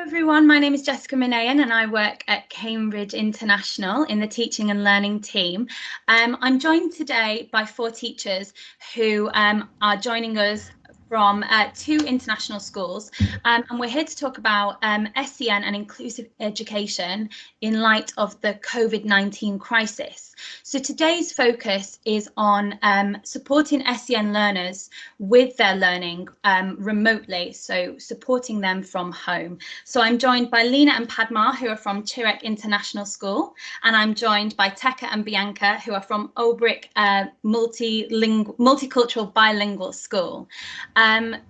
Everyone, my name is Jessica Minaeian and I work at Cambridge International in the teaching and learning team. I'm joined today by 4 teachers who are joining us from 2 international schools, and we're here to talk about SEN and inclusive education in light of the COVID-19 crisis. So today's focus is on supporting SEN learners with their learning remotely, so supporting them from home. So I'm joined by Lena and Padma, who are from Chirek International School, and I'm joined by Teka and Bianca, who are from Obrick Multicultural Bilingual School.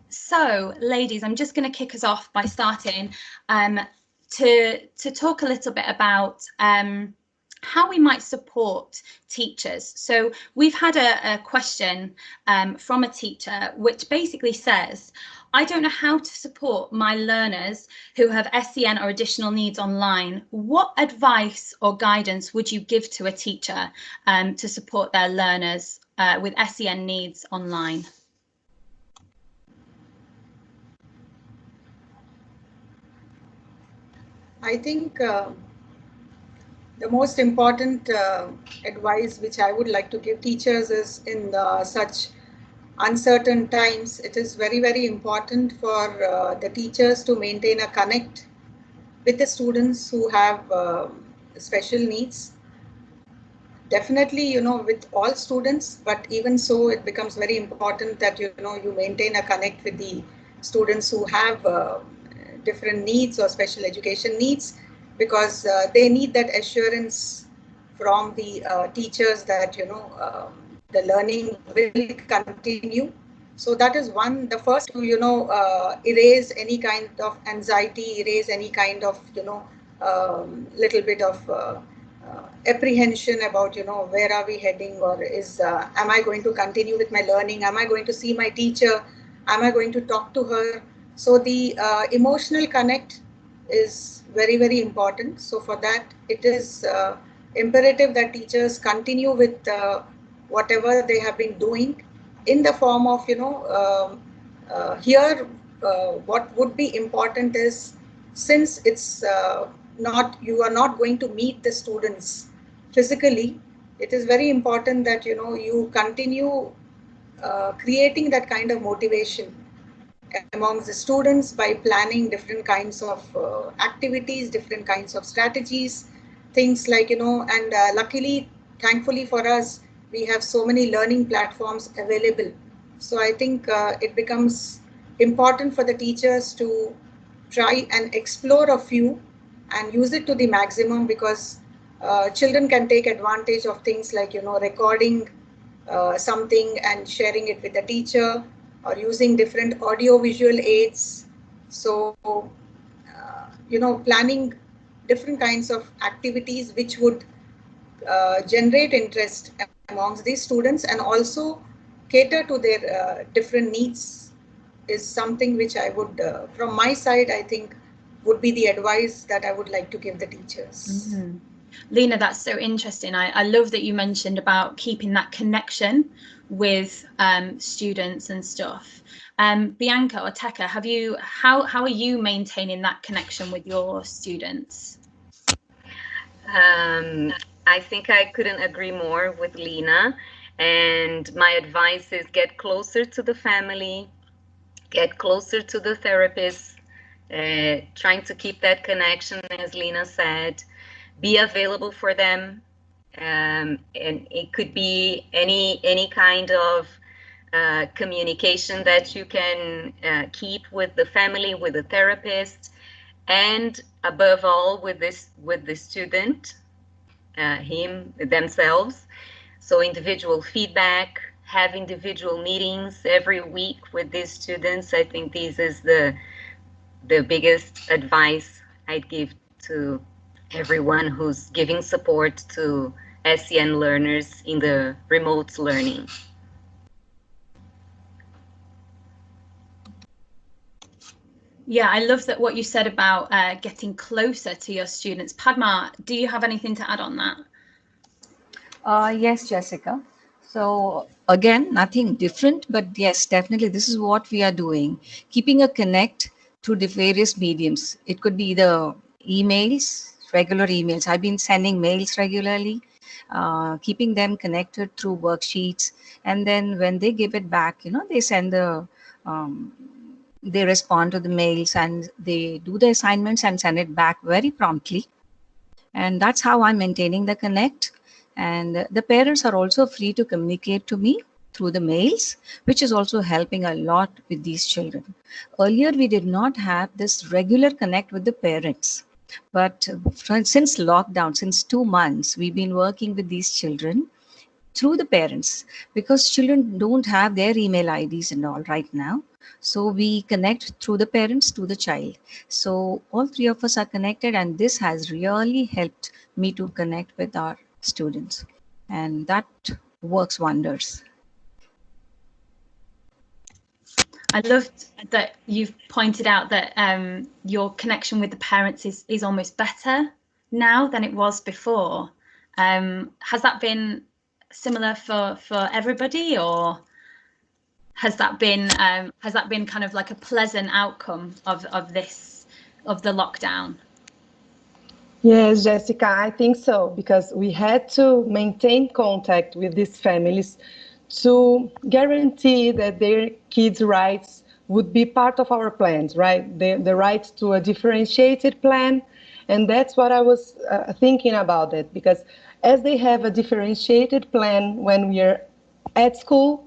So, ladies, I'm just going to kick us off by starting to talk a little bit about how we might support teachers. So we've had a question from a teacher which basically says, I don't know how to support my learners who have SEN or additional needs online. What advice or guidance would you give to a teacher to support their learners with SEN needs online? I think the most important advice which I would like to give teachers is in such uncertain times, it is very, very important for the teachers to maintain a connect with the students who have special needs. Definitely, with all students, but even so, it becomes very important that, you maintain a connect with the students who have different needs or special education needs, because they need that assurance from the teachers that, the learning will continue. So that is the first to, erase any kind of anxiety, erase any kind of, little bit of apprehension about, where are we heading, or am I going to continue with my learning? Am I going to see my teacher? Am I going to talk to her? So the emotional connect is very, very important. So for that, it is imperative that teachers continue with whatever they have been doing in the form of, here what would be important is, since it's you are not going to meet the students physically, it is very important that, you continue creating that kind of motivation amongst the students by planning different kinds of activities, different kinds of strategies, things like, and luckily, thankfully for us, we have so many learning platforms available. So I think it becomes important for the teachers to try and explore a few and use it to the maximum, because children can take advantage of things like, recording something and sharing it with the teacher, or using different audio visual aids. So, planning different kinds of activities which would generate interest amongst these students and also cater to their different needs is something which I would, from my side, I think would be the advice that I would like to give the teachers. Mm-hmm. Lena, that's so interesting. I love that you mentioned about keeping that connection with students and stuff. Bianca or Teka, how are you maintaining that connection with your students? I think I couldn't agree more with Lena, and my advice is get closer to the family, get closer to the therapist, trying to keep that connection, as Lena said, be available for them, and it could be any kind of communication that you can keep with the family, with the therapist, and above all with the student, themselves. So individual feedback, have individual meetings every week with these students. I think this is the biggest advice I'd give to everyone who's giving support to SEN learners in the remote learning. Yeah, I love that what you said about getting closer to your students. Padma, do you have anything to add on that? Yes, Jessica. So again, nothing different, but yes, definitely this is what we are doing. Keeping a connect through the various mediums. It could be either emails, regular emails. I've been sending mails regularly, keeping them connected through worksheets. And then when they give it back, they send um, they respond to the mails and they do the assignments and send it back very promptly. And that's how I'm maintaining the connect. And the parents are also free to communicate to me through the mails, which is also helping a lot with these children. Earlier, we did not have this regular connect with the parents. But since lockdown, since 2 months, we've been working with these children through the parents, because children don't have their email IDs and all right now. So we connect through the parents to the child. So all three of us are connected, and this has really helped me to connect with our students, and that works wonders. I loved that you've pointed out that your connection with the parents is almost better now than it was before. Has that been similar for everybody, or has that been kind of like a pleasant outcome of the lockdown? Yes, Jessica, I think so, because we had to maintain contact with these families to guarantee that their kids' rights would be part of our plans, right? The right to a differentiated plan. And that's what I was thinking about it, because as they have a differentiated plan when we are at school,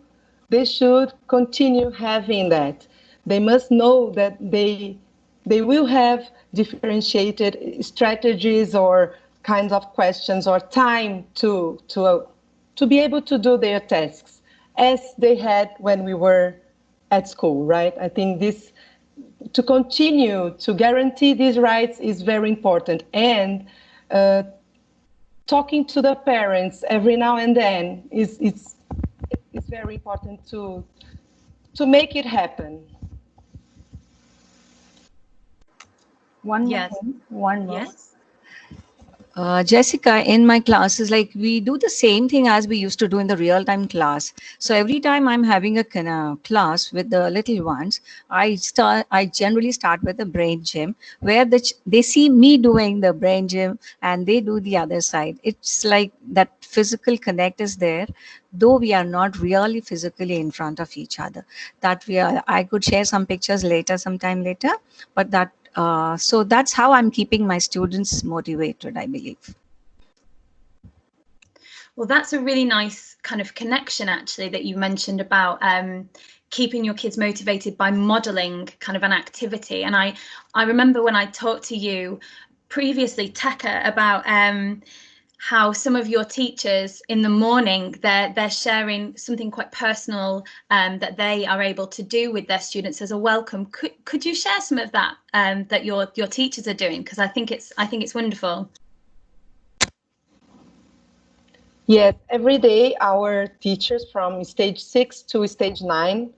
they should continue having that. They must know that they will have differentiated strategies or kinds of questions or time to be able to do their tasks as they had when we were at school, right? I think this, to continue to guarantee these rights is very important. And talking to the parents every now and then is very important to make it happen. One more Yes. thing, one more. Yes. Jessica, in my classes, like we do the same thing as we used to do in the real time class. So every time I'm having a class with the little ones, I generally start with the brain gym, where they see me doing the brain gym and they do the other side. It's like that physical connect is there, though we are not really physically in front of each other. That we are. I could share some pictures later, sometime later, but that. So that's how I'm keeping my students motivated, I believe. Well, that's a really nice kind of connection, actually, that you mentioned about keeping your kids motivated by modeling kind of an activity. And I remember when I talked to you previously, Tekka, about how some of your teachers in the morning, they're sharing something quite personal that they are able to do with their students as a welcome. Could you share some of that that your teachers are doing? Because I think it's wonderful. Yes, every day our teachers from stage 6 to stage 9,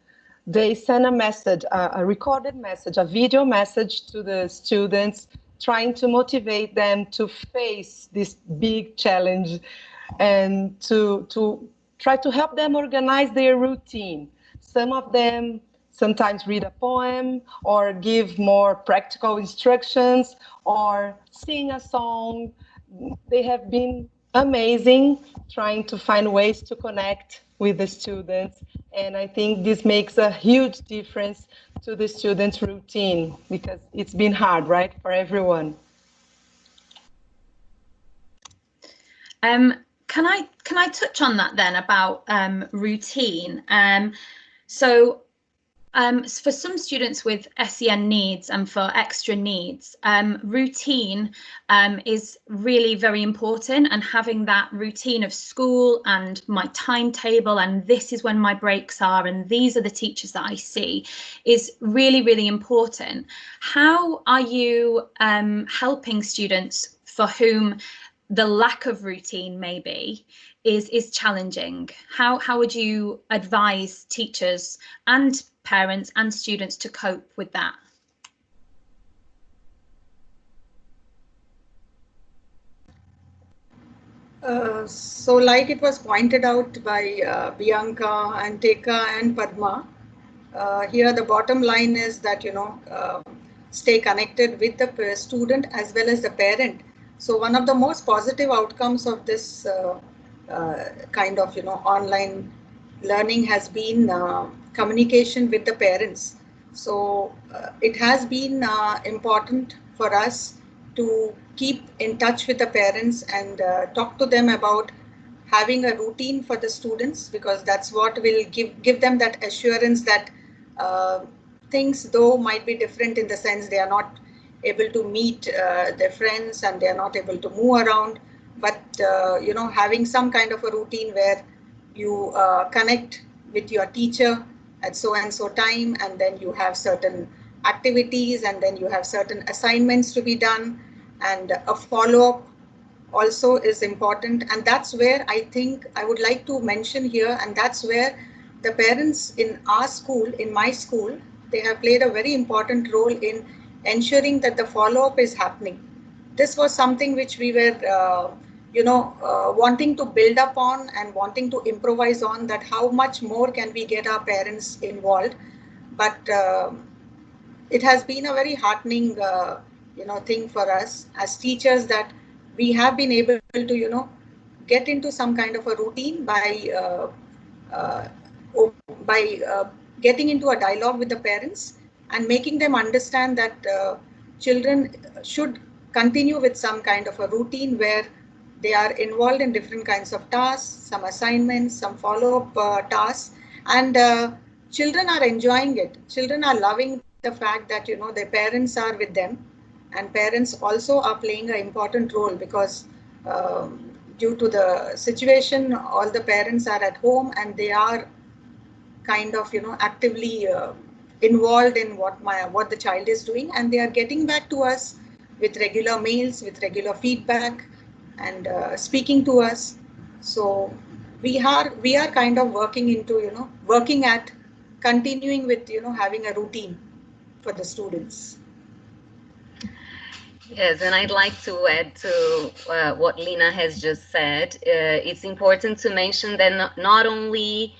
they send a message, a recorded message, a video message to the students, trying to motivate them to face this big challenge and to try to help them organize their routine. Some of them sometimes read a poem or give more practical instructions or sing a song. They have been amazing trying to find ways to connect with the students. And I think this makes a huge difference to the students' routine, because it's been hard, right, for everyone. Can I touch on that then about routine? So for some students with SEN needs and for extra needs, routine is really very important, and having that routine of school and my timetable and this is when my breaks are and these are the teachers that I see is really, really important. How are you helping students for whom the lack of routine maybe is challenging? How would you advise teachers and parents and students to cope with that? So like it was pointed out by Bianca and Tekka and Padma, here the bottom line is that, stay connected with the student as well as the parent. So one of the most positive outcomes of this kind of online learning has been communication with the parents. So it has been important for us to keep in touch with the parents and talk to them about having a routine for the students, because that's what will give them that assurance that uh, things though might be different in the sense they are not able to meet their friends and they are not able to move around, but having some kind of a routine where you connect with your teacher at so and so time, and then you have certain activities and then you have certain assignments to be done, and a follow up also is important. And that's where I think I would like to mention here, and that's where the parents in our school, in my school, they have played a very important role in ensuring that the follow up is happening. This was something which we were wanting to build up on and wanting to improvise on, that how much more can we get our parents involved. But it has been a very heartening thing for us as teachers, that we have been able to get into some kind of a routine uh, by getting into a dialogue with the parents and making them understand that children should continue with some kind of a routine where they are involved in different kinds of tasks, some assignments, some follow-up tasks, and children are enjoying it. Children are loving the fact that their parents are with them, and parents also are playing an important role, because due to the situation, all the parents are at home and they are kind of actively involved in what the child is doing, and they are getting back to us with regular mails, with regular feedback, and speaking to us. So we are kind of working at continuing with having a routine for the students. Yes, and I'd like to add to what Lina has just said. It's important to mention that not only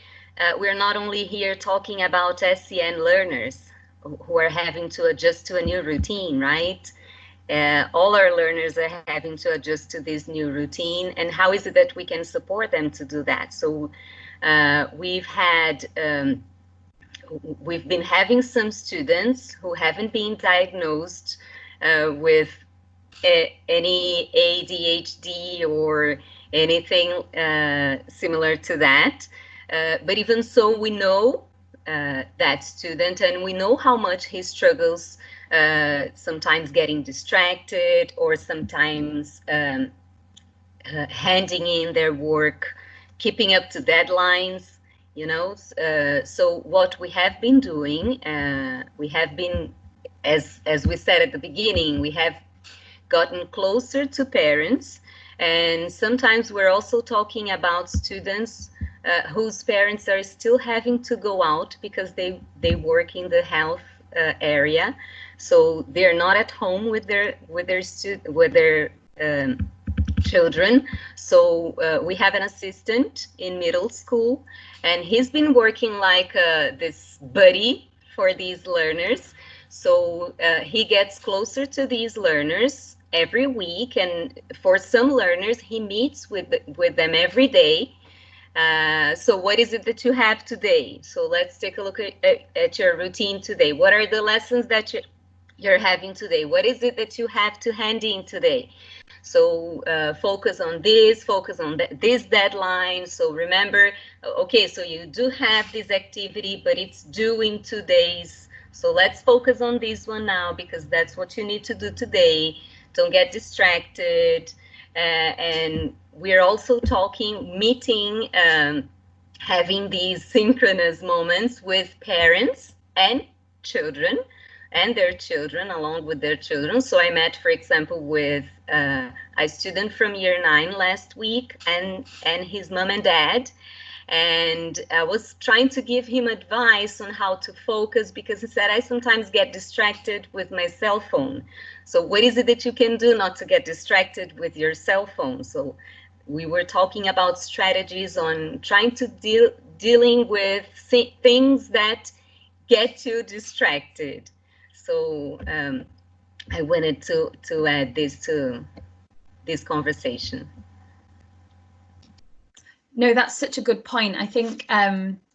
we're not only here talking about SEN learners who are having to adjust to a new routine, right? All our learners are having to adjust to this new routine, and how is it that we can support them to do that? So we've been having some students who haven't been diagnosed with any ADHD or anything similar to that. But even so, we know that student, and we know how much he struggles sometimes getting distracted, or sometimes handing in their work, keeping up to deadlines, so what we have been doing, we have been, as we said at the beginning, we have gotten closer to parents, and sometimes we're also talking about students whose parents are still having to go out because they work in the health area, so they're not at home with their children. So we have an assistant in middle school, and he's been working like this buddy for these learners. So he gets closer to these learners every week, and for some learners, he meets with them every day. So what is it that you have today? So let's take a look at your routine today. What are the lessons that you're having today? What is it that you have to hand in today? So focus on this, focus on this deadline. So remember, okay, so you do have this activity, but it's due in 2 days. So let's focus on this one now, because that's what you need to do today. Don't get distracted. And we're also meeting, having these synchronous moments with parents and children, and their children, along with their children. So I met, for example, with a student from year 9 last week, and his mom and dad. And I was trying to give him advice on how to focus, because he said, I sometimes get distracted with my cell phone. So what is it that you can do not to get distracted with your cell phone? So we were talking about strategies on trying to dealing with things that get you distracted. So I wanted to add this to this conversation. No, that's such a good point. I think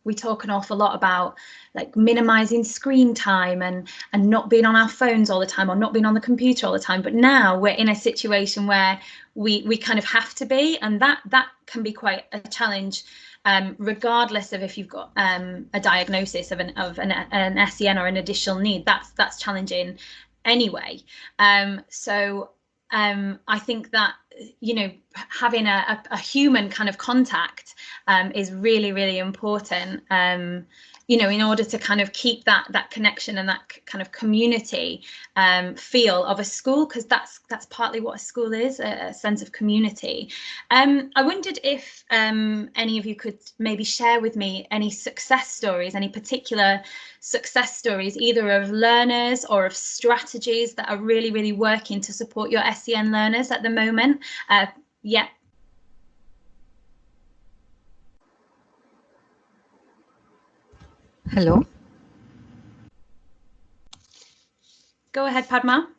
we talk an awful lot about like minimizing screen time and not being on our phones all the time or not being on the computer all the time. But now we're in a situation where we kind of have to be, and that can be quite a challenge, regardless of if you've got a diagnosis of an SEN or an additional need. That's challenging anyway. So I think that, you know, having a human kind of contact is really, really important, you know, in order to kind of keep that connection and that kind of community feel of a school, because that's partly what a school is, a sense of community. I wondered if any of you could maybe share with me any success stories, any particular success stories, either of learners or of strategies that are really, really working to support your SEN learners at the moment. Yeah. Hello. Go ahead, Padma.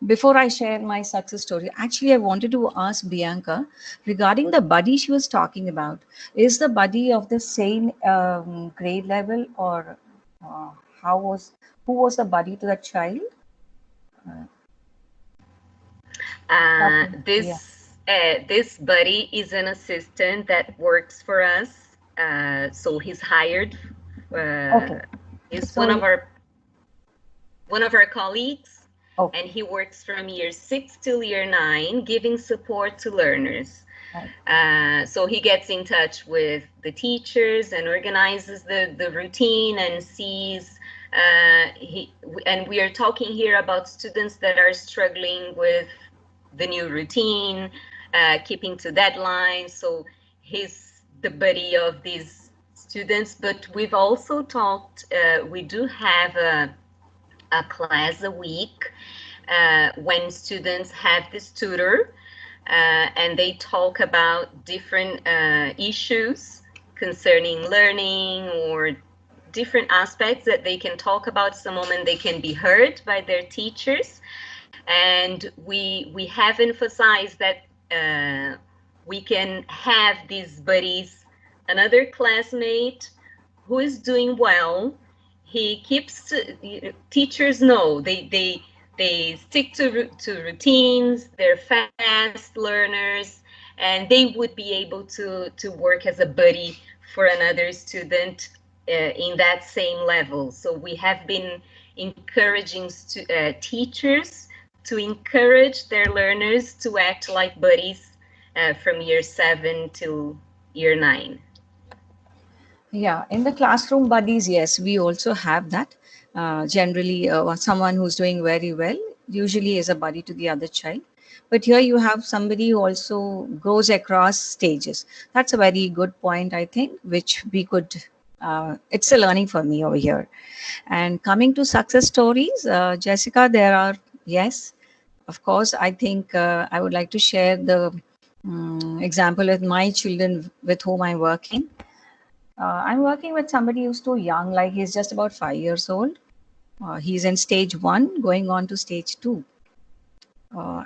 Before I share my success story, actually, I wanted to ask Bianca regarding the buddy she was talking about. Is the buddy of the same grade level, or who was the buddy to that child? This buddy is an assistant that works for us. So he's hired. Okay. He's So one of our colleagues, okay. and he works from year 6 till year 9, giving support to learners. Right. So he gets in touch with the teachers and organizes the routine and sees. And we are talking here about students that are struggling with the new routine, keeping to deadlines. So he's the buddy of these students. But we've also talked, we do have a class a week when students have this tutor, and they talk about different issues concerning learning or different aspects that they can talk about. It's a moment they can be heard by their teachers. And we have emphasized that we can have these buddies, another classmate who is doing well. He keeps, teachers know they stick to routines, they're fast learners, and they would be able to work as a buddy for another student in that same level. So we have been encouraging teachers to encourage their learners to act like buddies from year 7 to year 9. Yeah, in the classroom buddies, yes, we also have that. Generally, someone who's doing very well usually is a buddy to the other child. But here you have somebody who also goes across stages. That's a very good point, I think, which we could, it's a learning for me over here. And coming to success stories, Jessica, there are, yes, of course, I think I would like to share the example with my children with whom I'm working. I'm working with somebody who's too young, like he's just about 5 years old. He's in stage 1, going on to stage 2.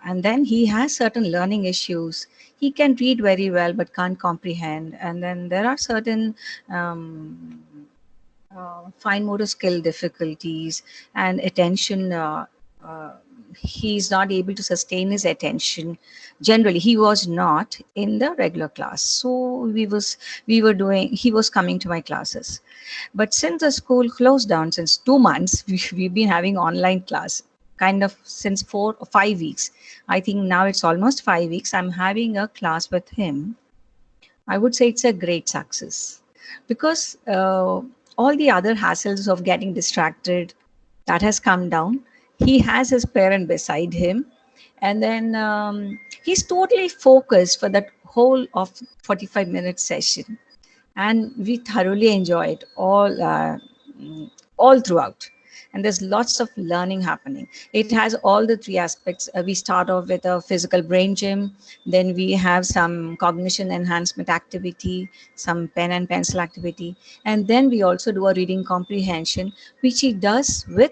And then he has certain learning issues. He can read very well, but can't comprehend. And then there are certain fine motor skill difficulties and attention. He's not able to sustain his attention. Generally, he was not in the regular class. So he was coming to my classes. But since the school closed down, since 2 months, we've been having online class, kind of since 4 or 5 weeks. I think now it's almost 5 weeks. I'm having a class with him. I would say it's a great success because all the other hassles of getting distracted, that has come down. He has his parent beside him, and then he's totally focused for that whole of 45-minute session, and we thoroughly enjoy it all throughout. and there's lots of learning happening. It has all the three aspects. We start off with a physical brain gym, then we have some cognition enhancement activity, some pen and pencil activity, and then we also do a reading comprehension, which he does with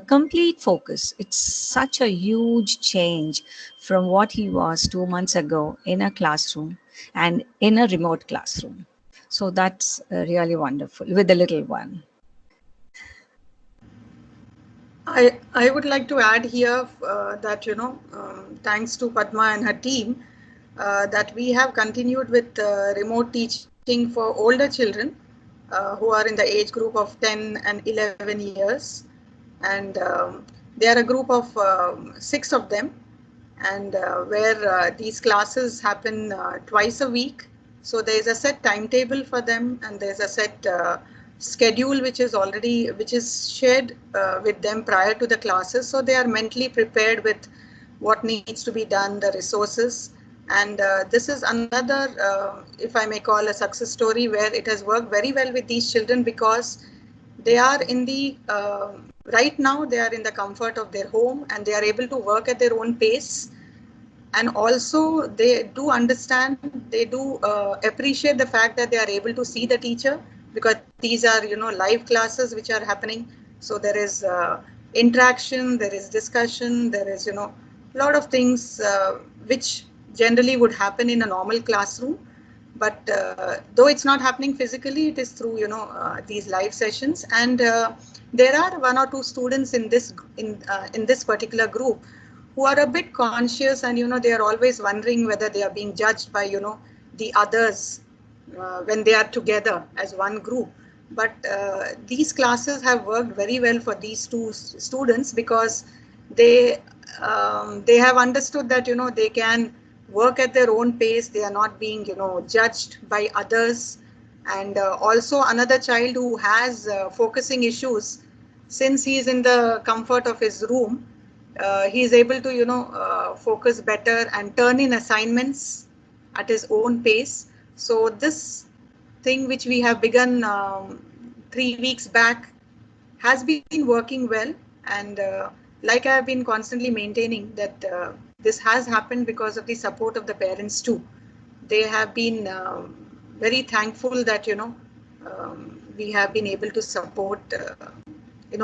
complete focus. It's such a huge change from what he was 2 months ago in a classroom and in a remote classroom. So that's really wonderful with the little one. I would like to add here that, thanks to Padma and her team, that we have continued with remote teaching for older children who are in the age group of 10 and 11 years. And they are a group of 6 of them, and where these classes happen twice a week. So there is a set timetable for them, and there's a set schedule which is shared with them prior to the classes. So they are mentally prepared with what needs to be done, the resources. And this is another, if I may call, a success story where it has worked very well with these children, because they are in the right now they are in the comfort of their home, and they are able to work at their own pace. And also they do understand, they do appreciate the fact that they are able to see the teacher, because these are live classes which are happening. So there is interaction, there is discussion, there is a lot of things which generally would happen in a normal classroom. But though it's not happening physically, it is through these live sessions. And there are 1 or 2 students in this particular group who are a bit conscious, and they are always wondering whether they are being judged by the others when they are together as one group. But these classes have worked very well for these 2 students, because they have understood that they can work at their own pace. They are not being judged by others. And also another child who has focusing issues, since he is in the comfort of his room, he is able to focus better and turn in assignments at his own pace. So this thing which we have begun 3 weeks back has been working well. And like I have been constantly maintaining that this has happened because of the support of the parents too. They have been very thankful that we have been able to support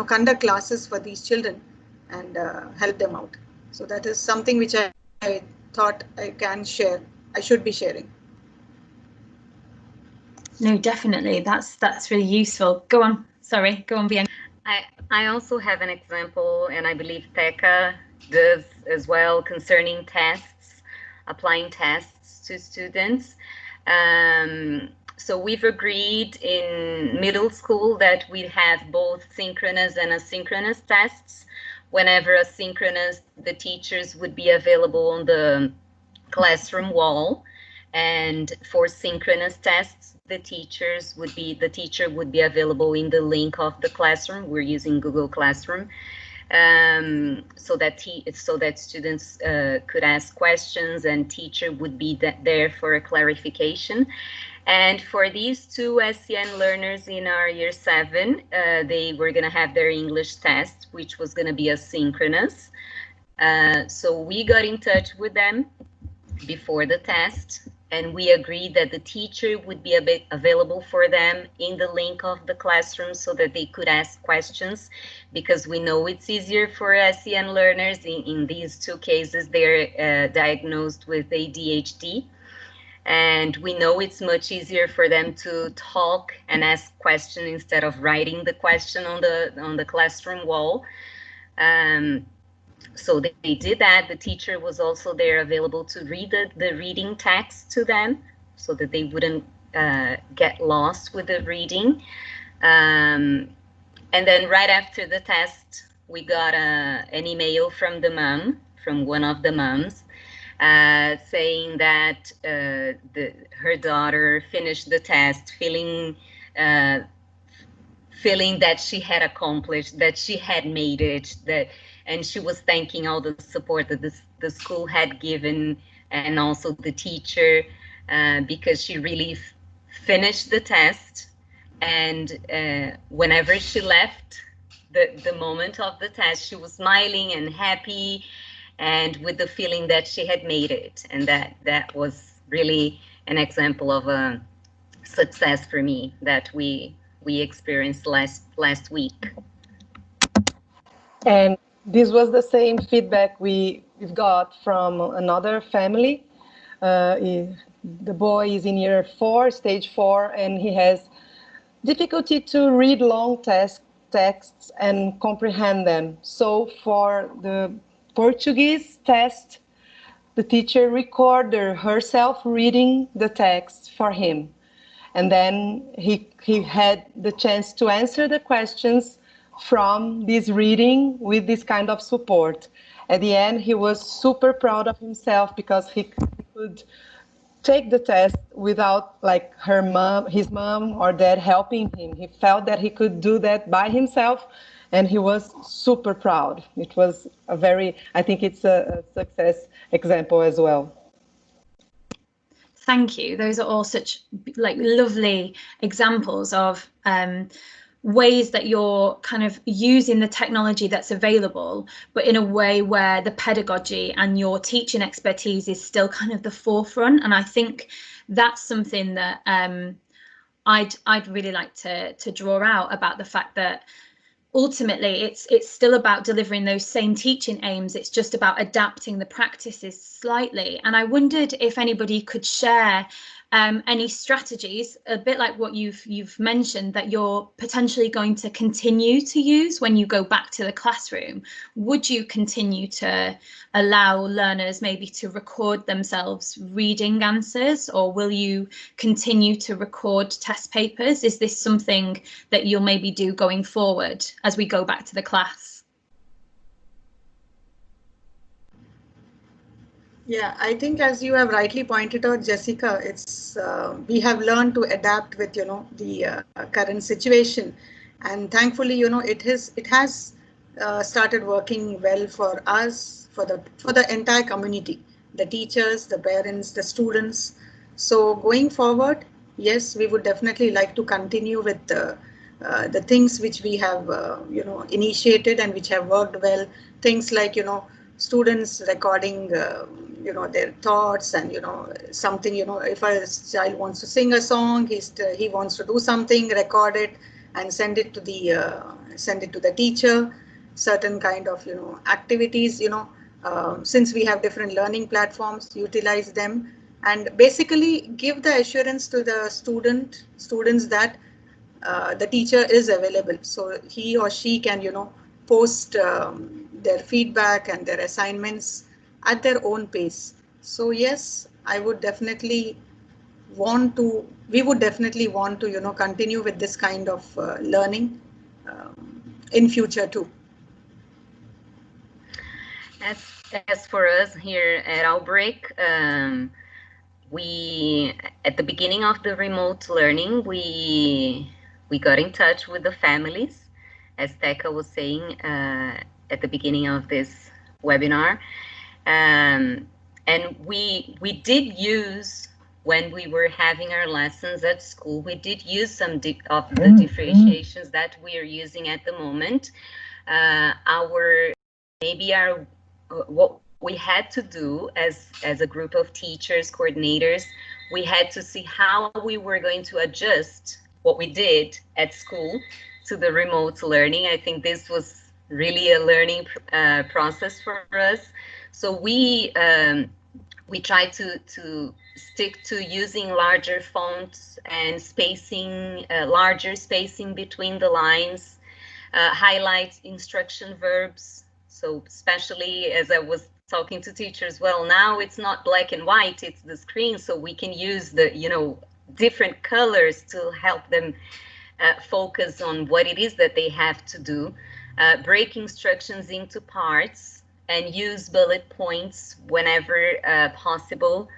conduct classes for these children and help them out. So that is something which I thought I can share. I should be sharing. No, definitely. That's really useful. Go on. Sorry, go on, Bianca. I also have an example, and I believe Teka does as well, concerning tests, applying tests to students. So we've agreed in middle school that we have both synchronous and asynchronous tests. Whenever asynchronous, the teachers would be available on the classroom wall, and for synchronous tests, the teacher would be available in the link of the classroom. We're using Google Classroom, so that students could ask questions, and teacher would be there for a clarification. And for these 2 SEN learners in our year 7, they were going to have their English test, which was going to be asynchronous. So we got in touch with them before the test, and we agreed that the teacher would be available for them in the link of the classroom, so that they could ask questions, because we know it's easier for SEN learners. In these 2 cases, they're diagnosed with ADHD. And we know it's much easier for them to talk and ask questions instead of writing the question on the classroom wall. So they did that. The teacher was also there, available to read the reading text to them, so that they wouldn't get lost with the reading. And then right after the test, we got an email from one of the moms, saying that her daughter finished the test feeling that she had accomplished, that she had made it, and she was thanking all the support that the school had given, and also the teacher, because she really finished the test. And whenever she left the moment of the test, she was smiling and happy, and with the feeling that she had made it, and that was really an example of a success for me that we experienced last week. And this was the same feedback we've got from another family. The boy is in year 4, stage 4, and he has difficulty to read long texts and comprehend them. So for the Portuguese test, the teacher recorded herself reading the text for him. And then he had the chance to answer the questions from this reading with this kind of support. At the end, he was super proud of himself because he could take the test without like his mom or dad helping him. He felt that he could do that by himself, and he was super proud. It was I think it's a success example as well. Thank you. Those are all such like lovely examples of ways that you're kind of using the technology that's available, but in a way where the pedagogy and your teaching expertise is still kind of the forefront. And I think that's something that I'd really like to draw out about the fact that ultimately it's still about delivering those same teaching aims. It's just about adapting the practices slightly. And I wondered if anybody could share any strategies, a bit like what you've mentioned, that you're potentially going to continue to use when you go back to the classroom. Would you continue to allow learners maybe to record themselves reading answers, or will you continue to record test papers? Is this something that you'll maybe do going forward as we go back to the class? Yeah, I think as you have rightly pointed out, Jessica, it's we have learned to adapt with the current situation, and thankfully it has started working well for us, for the entire community, the teachers, the parents, the students. So going forward, yes, we would definitely like to continue with the things which we have initiated and which have worked well. Things like students recording their thoughts, and something, if a child wants to sing a song, he wants to do something, record it and send it to the teacher. Certain kind of activities, since we have different learning platforms, utilize them and basically give the assurance to the students that the teacher is available, so he or she can post their feedback and their assignments at their own pace. So yes, we would definitely want to continue with this kind of learning in future too. As for us here at Outbreak, we, at the beginning of the remote learning, we got in touch with the families, as Teka was saying at the beginning of this webinar. And we did use, when we were having our lessons at school, we did use some of the differentiations that we are using at the moment. What we had to do as a group of teachers, coordinators, we had to see how we were going to adjust what we did at school to the remote learning. I think this was really a learning process for us. So we tried to stick to using larger fonts and larger spacing between the lines, highlight instruction verbs. So especially as I was talking to teachers, well, now it's not black and white, it's the screen, so we can use the different colors to help them focus on what it is that they have to do. Break instructions into parts and use bullet points whenever possible.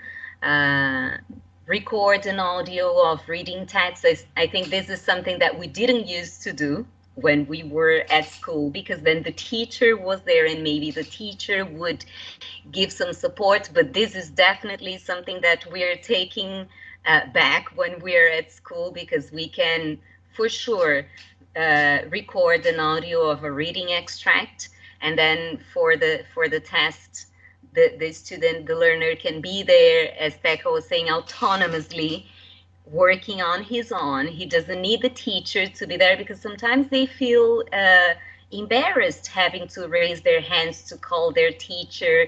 Record an audio of reading text. I think this is something that we didn't used to do when we were at school, because then the teacher was there and maybe the teacher would give some support, but this is definitely something that we're taking back when we're at school, because we can for sure record an audio of a reading extract, and then for the test, the learner can be there, as Teka was saying, autonomously working on his own. He doesn't need the teacher to be there, because sometimes they feel embarrassed having to raise their hands to call their teacher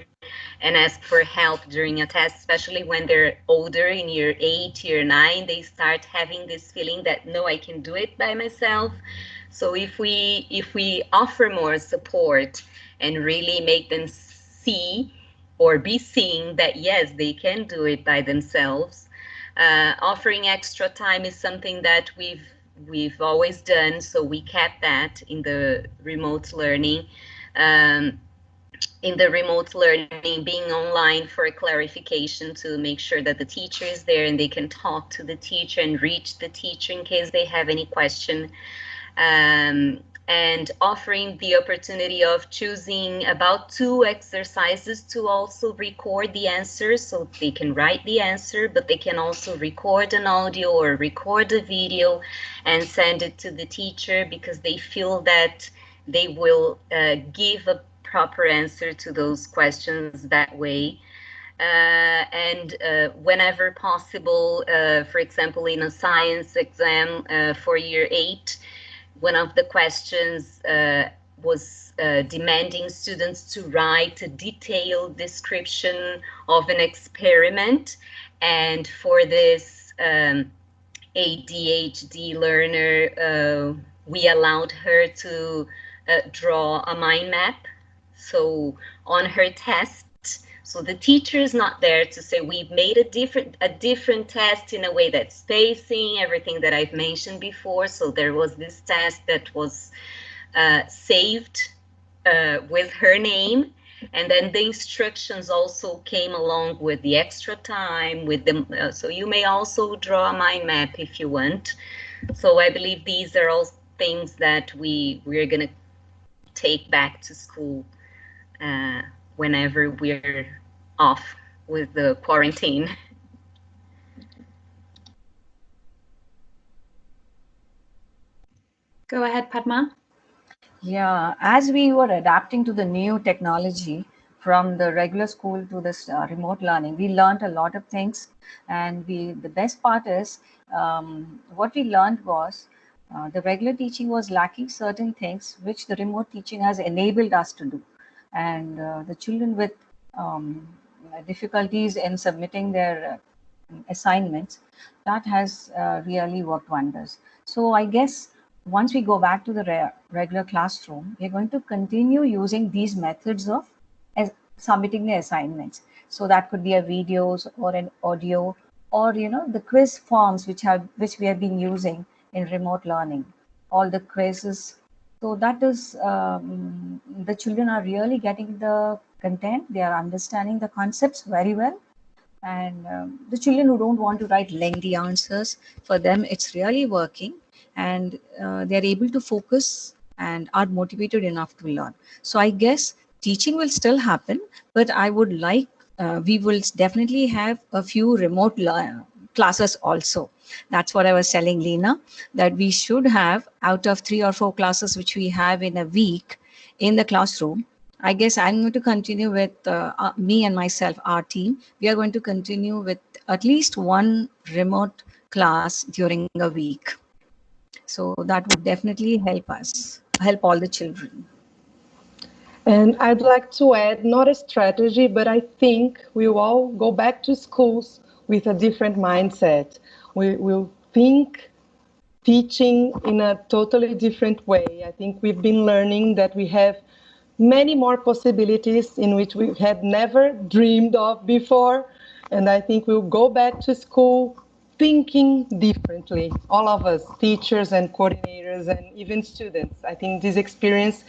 and ask for help during a test, especially when they're older, in year 8, year 9, they start having this feeling that, no, I can do it by myself. So if we offer more support and really make them see or be seen that, yes, they can do it by themselves, offering extra time is something that we've always done, so we kept that in the remote learning. In the remote learning, being online for a clarification, to make sure that the teacher is there and they can talk to the teacher and reach the teacher in case they have any question. And offering the opportunity of choosing about 2 exercises to also record the answers, so they can write the answer, but they can also record an audio or record a video and send it to the teacher, because they feel that they will give a proper answer to those questions that way. And whenever possible, for example, in a science exam for year 8, one of the questions was demanding students to write a detailed description of an experiment. And for this ADHD learner, we allowed her to draw a mind map. So on her test, so the teacher is not there to say, we've made a different test in a way that's spacing, everything that I've mentioned before. So there was this test that was saved with her name. And then the instructions also came along with the extra time, with them. So you may also draw a mind map if you want. So I believe these are all things that we're going to take back to school whenever we're off with the quarantine. Go ahead, Padma. Yeah, as we were adapting to the new technology from the regular school to this remote learning, we learned a lot of things. And the best part is, what we learned was the regular teaching was lacking certain things which the remote teaching has enabled us to do. And the children with difficulties in submitting their assignments, that has really worked wonders. So I guess once we go back to the regular classroom, we're going to continue using these methods of submitting the assignments. So that could be a videos or an audio, or the quiz forms which we have been using in remote learning, all the quizzes. So that is, the children are really getting the content, they are understanding the concepts very well. And the children who don't want to write lengthy answers, for them it's really working, and they're able to focus and are motivated enough to learn. So I guess teaching will still happen, but I would like, we will definitely have a few remote classes also. That's what I was telling Lena, that we should have, out of 3 or 4 classes which we have in a week in the classroom, I guess I'm going to continue with me and myself, our team. We are going to continue with at least 1 remote class during a week. So that would definitely help us, help all the children. And I'd like to add, not a strategy, but I think we will all go back to schools with a different mindset. We will think teaching in a totally different way. I think we've been learning that we have many more possibilities in which we had never dreamed of before. And I think we'll go back to school thinking differently. All of us, teachers and coordinators and even students. I think this experience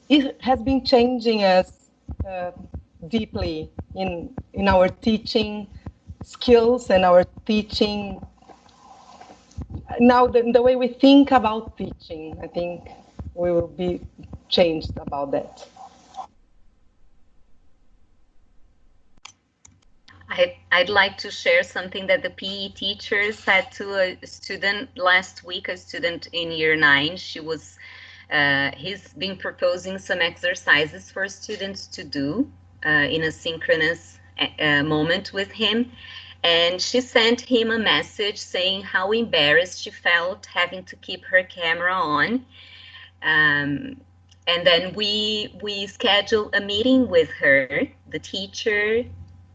it has been changing us deeply in our teaching skills and our teaching. Now the way we think about teaching, I think we will be changed about that. I'd like to share something that the PE teacher said to a student last week, a student in year 9. He's been proposing some exercises for students to do in a synchronous moment with him. And she sent him a message saying how embarrassed she felt having to keep her camera on. And then we scheduled a meeting with her, the teacher,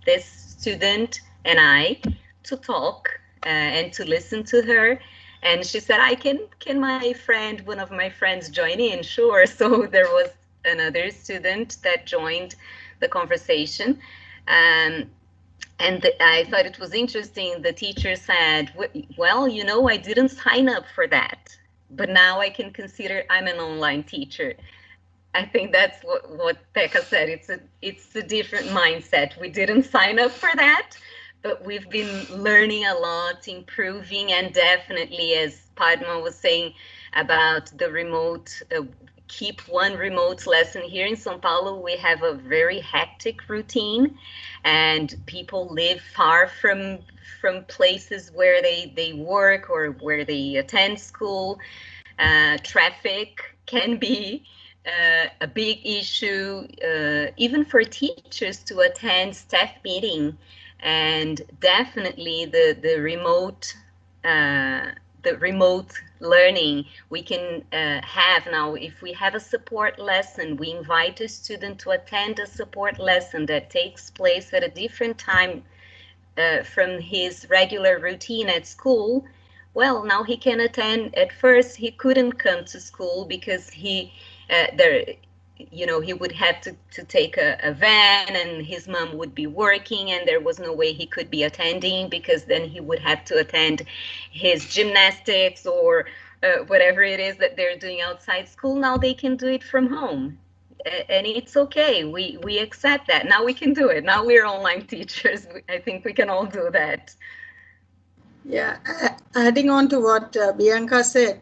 this student, and I, to talk and to listen to her. And she said, can my friend, one of my friends, join in? Sure. So there was another student that joined the conversation. And I thought it was interesting. The teacher said, well, you know, I didn't sign up for that, but now I can consider I'm an online teacher. I think that's what Pekka said. It's a different mindset. We didn't sign up for that, but we've been learning a lot, improving, and definitely, as Padma was saying about the remote, keep one remote lesson. Here in São Paulo, we have a very hectic routine, and people live far from places where they work or where they attend school. Traffic can be a big issue, even for teachers to attend staff meeting, and definitely the remote learning we can have now. If we have a support lesson, we invite a student to attend a support lesson that takes place at a different time from his regular routine at school. Well, now he can attend. At first, he couldn't come to school because he would have to take a van, and his mom would be working, and there was no way he could be attending, because then he would have to attend his gymnastics or whatever it is that they're doing outside school. Now they can do it from home, and it's okay. We accept that. Now we can do it. Now we're online teachers. I think we can all do that. Yeah, adding on to what Bianca said,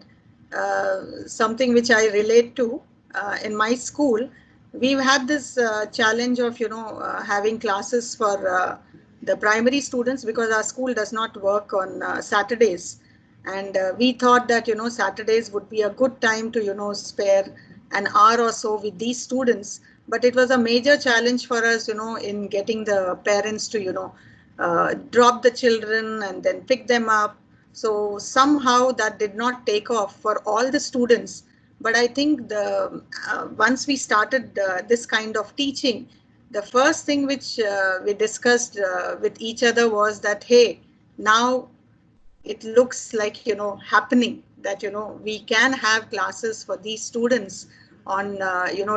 something which I relate to, in my school, we've had this challenge of, having classes for the primary students, because our school does not work on Saturdays. And we thought that, Saturdays would be a good time to, spare an hour or so with these students. But it was a major challenge for us, in getting the parents to, drop the children and then pick them up. So somehow that did not take off for all the students. But I think once we started this kind of teaching, the first thing which we discussed with each other was that, hey, now it looks like, happening, that, we can have classes for these students on,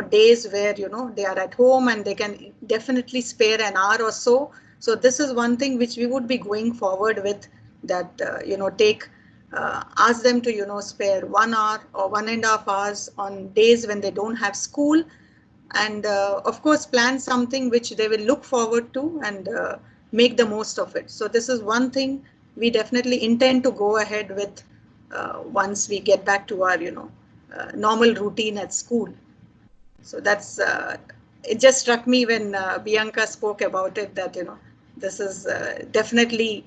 days where, they are at home and they can definitely spare an hour or so. So this is one thing which we would be going forward with, that, ask them to, spare 1 hour or 1.5 hours on days when they don't have school. And of course, plan something which they will look forward to and make the most of it. So this is one thing we definitely intend to go ahead with once we get back to our, normal routine at school. So that's, it just struck me when Bianca spoke about it, that, this is definitely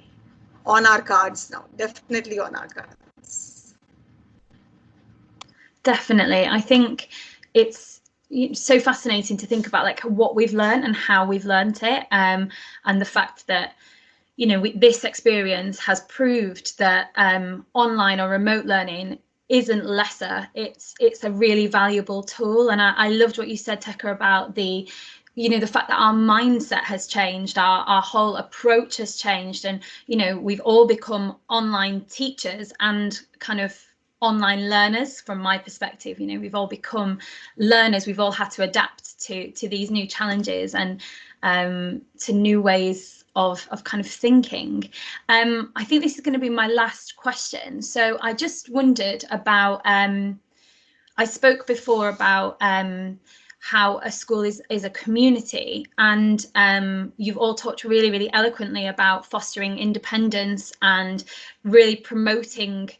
on our cards now, definitely on our cards. Definitely. I think it's so fascinating to think about, like, what we've learned and how we've learned it, and the fact that, this experience has proved that online or remote learning isn't lesser. It's a really valuable tool. And I loved what you said, Tekka, about the fact that our mindset has changed, our whole approach has changed, and we've all become online teachers and kind of online learners. From my perspective, we've all become learners. We've all had to adapt to these new challenges and to new ways of kind of thinking. I think this is going to be my last question. So I just wondered about, I spoke before about how a school is a community, and you've all talked really, really eloquently about fostering independence and really promoting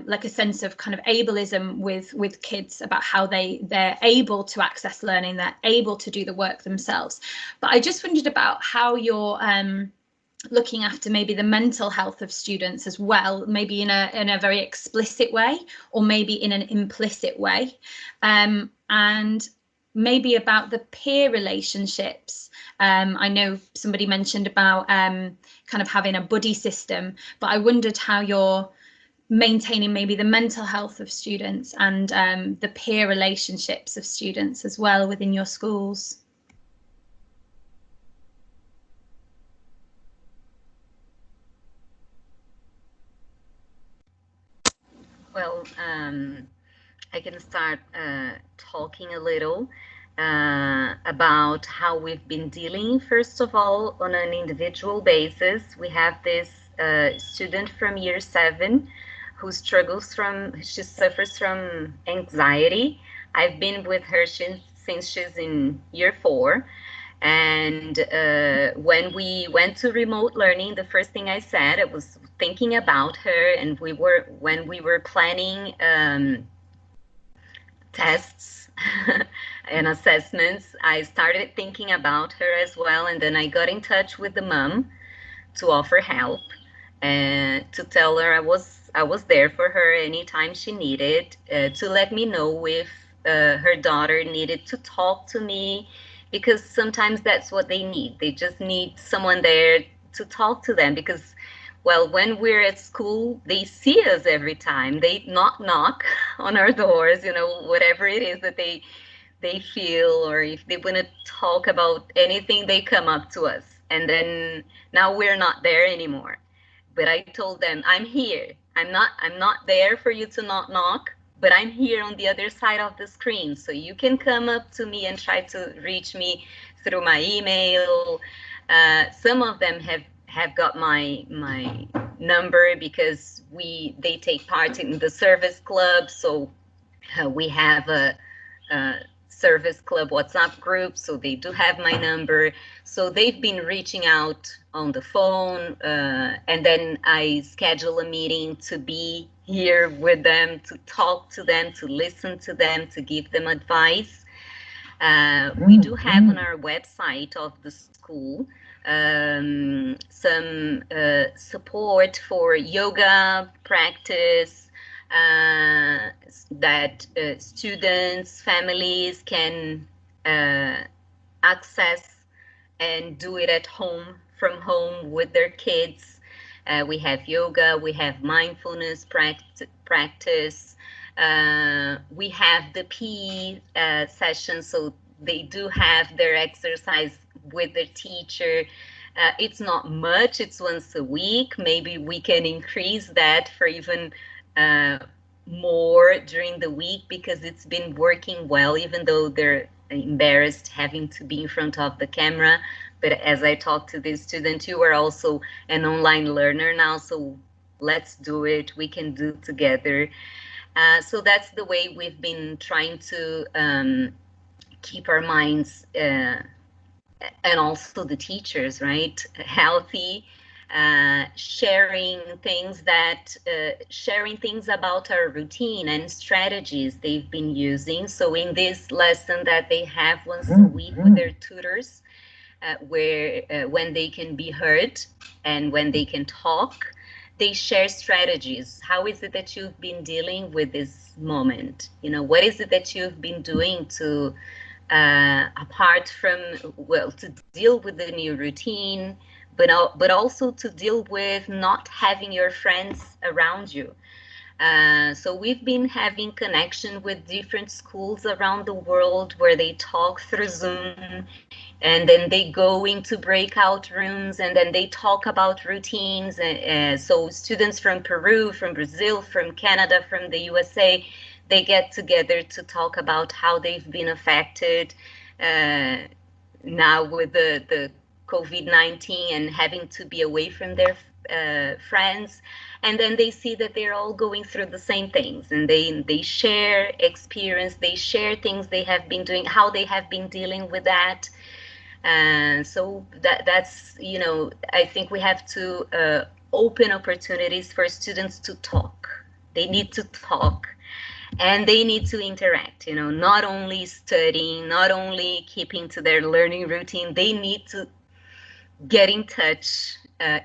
like a sense of kind of ableism with kids, about how they're able to access learning, they're able to do the work themselves. But I just wondered about how your looking after maybe the mental health of students as well, maybe in a very explicit way, or maybe in an implicit way, and maybe about the peer relationships. I know somebody mentioned about kind of having a buddy system, but I wondered how you're maintaining maybe the mental health of students and the peer relationships of students as well within your schools. Well, I can start talking a little about how we've been dealing. First of all, on an individual basis, we have this student from year 7 who she suffers from anxiety. I've been with her since she's in year 4. And when we went to remote learning, the first thing I said, I was thinking about her, and when we were planning tests and assessments, I started thinking about her as well. And then I got in touch with the mom to offer help and to tell her I was there for her anytime she needed, to let me know if her daughter needed to talk to me, because sometimes that's what they need. They just need someone there to talk to them, because, well, when we're at school, they see us every time. They knock on our doors, whatever it is that they feel, or if they want to talk about anything, they come up to us. And then now we're not there anymore. But I told them, I'm here. I'm not there for you to not knock, but I'm here on the other side of the screen. So you can come up to me and try to reach me through my email. Some of them have got my number because they take part in the service club. So we have a service club WhatsApp group, so they do have my number. So they've been reaching out on the phone, and then I schedule a meeting to be here with them, to talk to them, to listen to them, to give them advice. We do have on our website of the school some support for yoga practice, that students, families can access and do it at home, from home with their kids. We have yoga, we have mindfulness practice. We have the PE session, so they do have their exercise with their teacher. It's not much, it's once a week. Maybe we can increase that for even more during the week, because it's been working well, even though they're embarrassed having to be in front of the camera. But as I talked to this student, you are also an online learner now, so let's do it. We can do it together. So that's the way we've been trying to keep our minds and also the teachers, right, healthy, sharing things about our routine and strategies they've been using. So in this lesson that they have once a week with their tutors, when they can be heard and when they can talk, they share strategies. How is it that you've been dealing with this moment? What is it that you've been doing to apart from, to deal with the new routine, but also to deal with not having your friends around you. So we've been having connection with different schools around the world where they talk through Zoom, and then they go into breakout rooms, and then they talk about routines. So students from Peru, from Brazil, from Canada, from the USA, they get together to talk about how they've been affected now with the COVID-19 and having to be away from their friends. And then they see that they're all going through the same things, and they share experience, they share things they have been doing, how they have been dealing with that. And so that's, I think we have to open opportunities for students to talk. They need to talk. And they need to interact, not only studying, not only keeping to their learning routine. They need to get in touch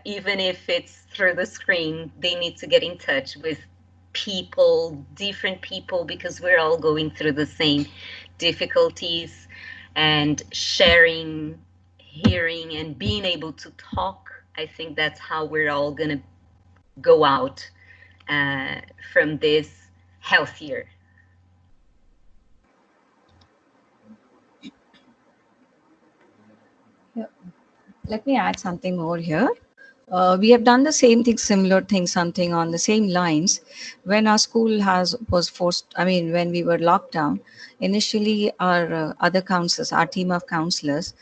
even if it's through the screen, they need to get in touch with people, different people, because we're all going through the same difficulties, and sharing, hearing, and being able to talk. I think that's how we're all going to go out from this healthier. Yeah. Let me add something more here. We have done the same thing, similar thing, something on the same lines. When our school was forced, I mean, when we were locked down, initially our other counselors, our team of counselors,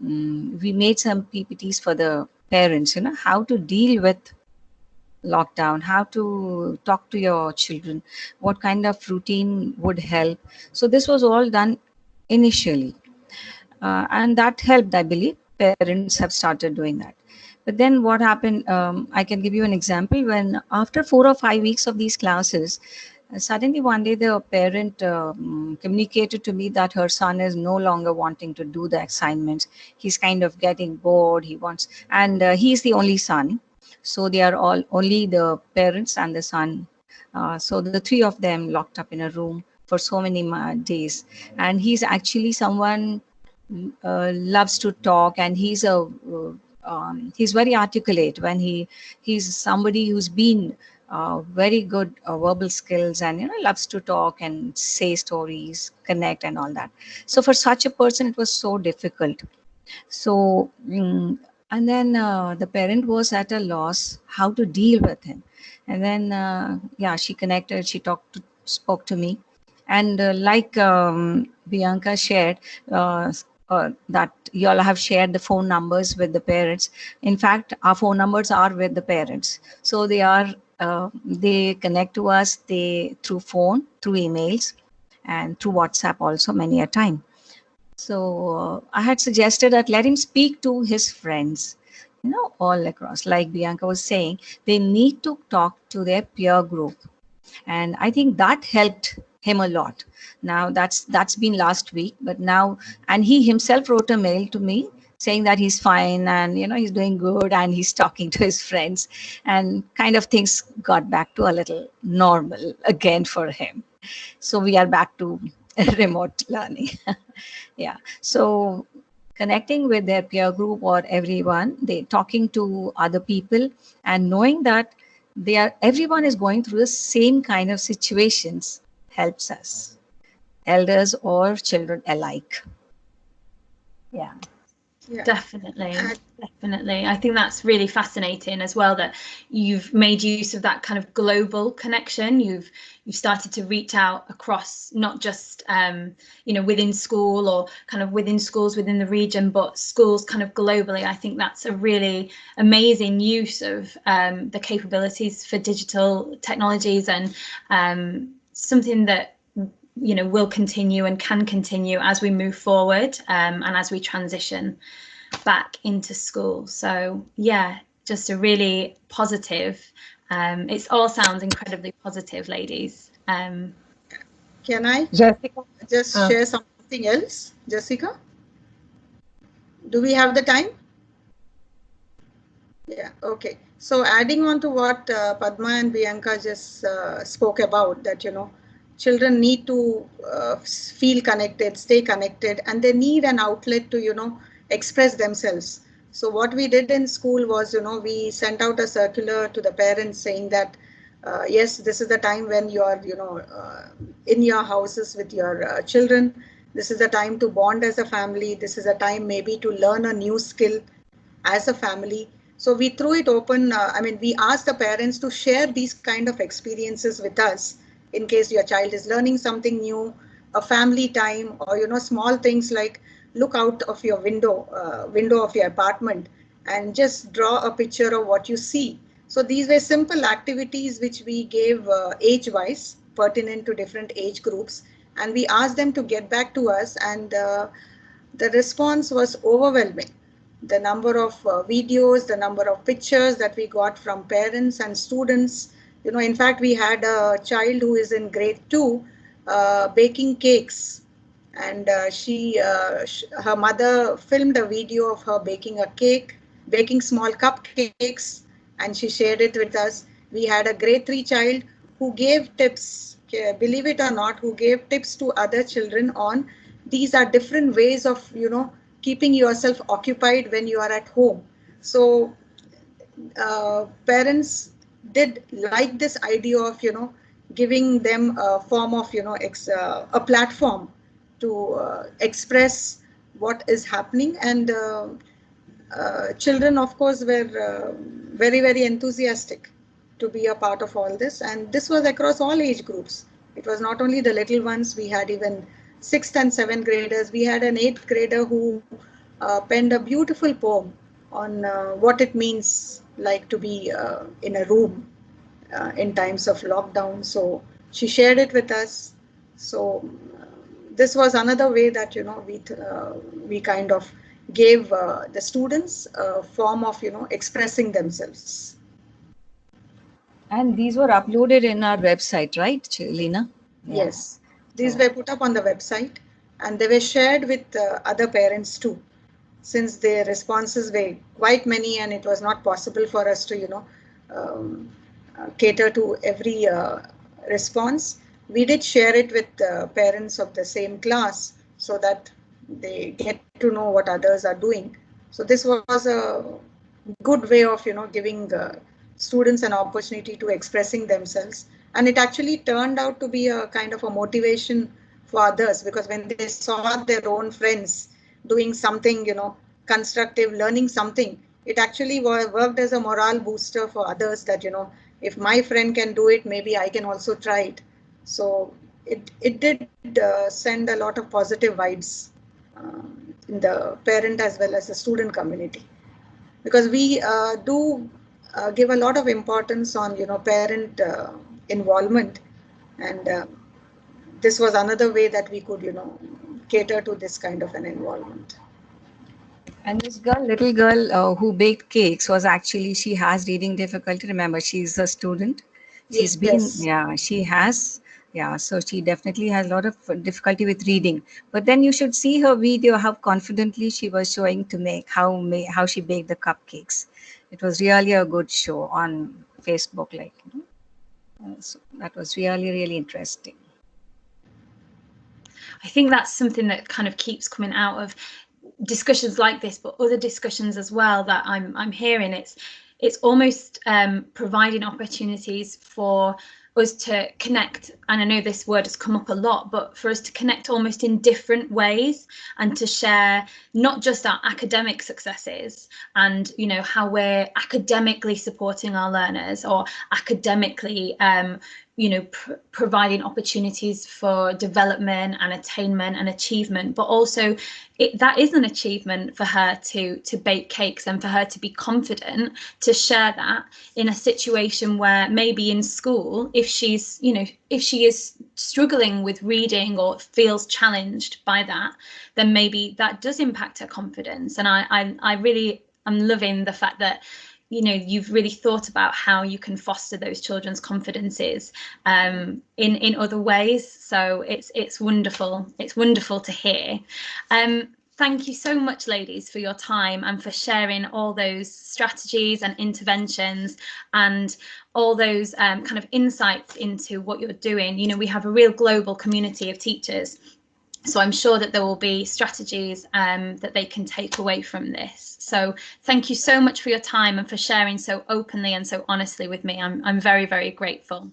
we made some PPTs for the parents, how to deal with lockdown, how to talk to your children, what kind of routine would help. So this was all done initially, and that helped, I believe. Parents have started doing that. But then what happened, I can give you an example. When after 4 or 5 weeks of these classes, suddenly one day the parent communicated to me that her son is no longer wanting to do the assignments. He's kind of getting bored. He wants, and he's the only son. So they are all only the parents and the son. So the three of them locked up in a room for so many days. And he's actually someone loves to talk, and he's very articulate. When he's somebody who's been very good verbal skills, and loves to talk and say stories, connect, and all that. So for such a person, it was so difficult. So and then the parent was at a loss how to deal with him. And then yeah, she connected, she spoke to me. And like Bianca shared, that you all have shared the phone numbers with the parents. In fact, our phone numbers are with the parents, so they connect to us, they through phone, through emails, and through WhatsApp also many a time. So I had suggested that let him speak to his friends, all across. Like Bianca was saying, they need to talk to their peer group, and I think that helped him a lot. Now that's been last week, but now, and he himself wrote a mail to me saying that he's fine, and he's doing good, and he's talking to his friends, and kind of things got back to a little normal again for him. So we are back to remote learning. Yeah. So connecting with their peer group or everyone, they talking to other people, and knowing that everyone is going through the same kind of situations helps us, elders or children alike. Yeah. Yeah. Definitely. I think that's really fascinating as well, that you've made use of that kind of global connection. You've started to reach out across, not just within school or kind of within schools within the region, but schools kind of globally. I think that's a really amazing use of the capabilities for digital technologies, and something that will continue and can continue as we move forward, and as we transition back into school. So yeah, just a really positive, it all sounds incredibly positive, ladies. Can I Jessica? just share something else, Jessica? Do we have the time? Yeah, okay. So adding on to what Padma and Bianca just spoke about, that, children need to feel connected, stay connected, and they need an outlet to, express themselves. So what we did in school was, we sent out a circular to the parents saying that, yes, this is the time when you are, in your houses with your children. This is the time to bond as a family. This is a time maybe to learn a new skill as a family. So we threw it open. We asked the parents to share these kind of experiences with us in case your child is learning something new, a family time, or, small things like look out of your window of your apartment and just draw a picture of what you see. So these were simple activities which we gave age-wise, pertinent to different age groups. And we asked them to get back to us, and the response was overwhelming. The number of videos, the number of pictures that we got from parents and students. In fact, we had a child who is in grade 2 baking cakes, and her mother filmed a video of her baking a cake, baking small cupcakes, and she shared it with us. We had a grade 3 child who gave tips, believe it or not, who gave tips to other children on these are different ways of, keeping yourself occupied when you are at home. So parents did like this idea of, giving them a form of, a platform to express what is happening. And children, of course, were very, very enthusiastic to be a part of all this. And this was across all age groups. It was not only the little ones, we had even 6th and 7th graders. We had an 8th grader who penned a beautiful poem on what it means like to be in a room in times of lockdown. So she shared it with us. So this was another way that, we kind of gave the students a form of, expressing themselves. And these were uploaded in our website, right, Lena? Yeah. Yes, these were put up on the website, and they were shared with other parents too, since their responses were quite many and it was not possible for us to, um, cater to every response. We did share it with parents of the same class so that they get to know what others are doing. So this was a good way of, giving students an opportunity to expressing themselves. And it actually turned out to be a kind of a motivation for others, because when they saw their own friends doing something, constructive, learning something, it actually worked as a morale booster for others that, if my friend can do it, maybe I can also try it. So it did send a lot of positive vibes in the parent as well as the student community, because we do give a lot of importance on, parent involvement. And this was another way that we could, cater to this kind of an involvement. And this girl, little girl who baked cakes was actually, she has reading difficulty. Remember, she's a student. She's been, Yes. yeah, she has, yeah, so she definitely has a lot of difficulty with reading. But then you should see her video, how confidently she was showing to make, how she baked the cupcakes. It was really a good show on Facebook, like, so that was really, really interesting. I think that's something that kind of keeps coming out of discussions like this, but other discussions as well that I'm hearing. It's almost providing opportunities for us to connect, and I know this word has come up a lot, but for us to connect almost in different ways and to share not just our academic successes and, how we're academically supporting our learners or academically providing opportunities for development and attainment and achievement, but also that is an achievement for her to bake cakes and for her to be confident to share that in a situation where maybe in school, if she is struggling with reading or feels challenged by that, then maybe that does impact her confidence. And I really am loving the fact that you've really thought about how you can foster those children's confidences in other ways. So it's wonderful. It's wonderful to hear. Thank you so much, ladies, for your time and for sharing all those strategies and interventions and all those kind of insights into what you're doing. We have a real global community of teachers. So I'm sure that there will be strategies that they can take away from this. So thank you so much for your time and for sharing so openly and so honestly with me. I'm very, very grateful.